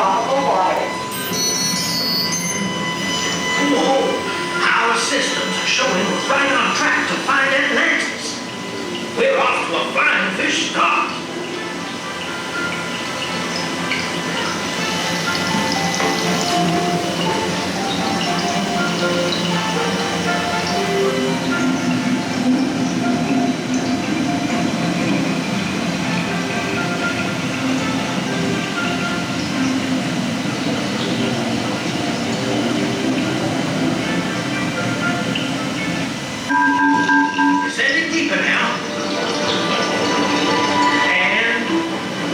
tropical waters. Whoa! Our systems are showing we're right on track to find Atlantis. We're off to a flying fish start. Descending deeper now. And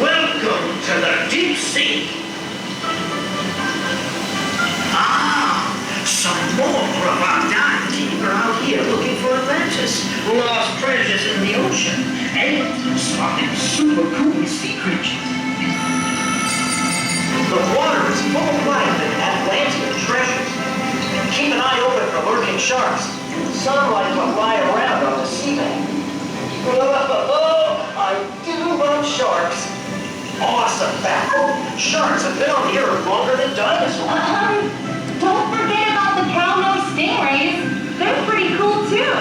welcome to the deep sea. Some more of our dive team are out here looking for Atlantis, lost treasures in the ocean, and spotted super cool sea creatures. The water is full of life and Atlantean treasures. Keep an eye open for lurking sharks. Some like to lie around on the seabed. Oh, I do love sharks. Awesome fact. Sharks have been on the earth longer than dinosaurs. Don't forget about the cow-nosed stingrays. They're pretty cool too.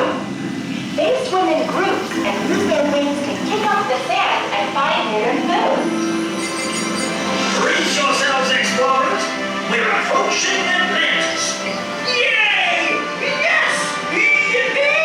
They swim in groups and use their wings to kick up the sand and find hidden food. Brace yourselves, explorers. We're approaching Atlantis. Yay! Yes! Yippee!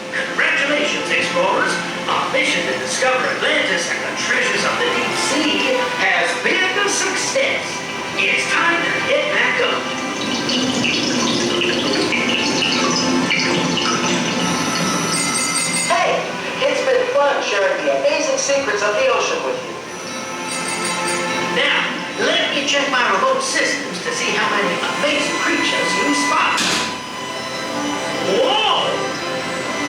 Congratulations, explorers! Our mission to discover Atlantis and the treasures of the deep sea has been a success. It's time to head back up. Hey, it's been fun sharing the amazing secrets of the ocean with you. Now, let me check my remote systems to see how many amazing creatures you spotted. Whoa!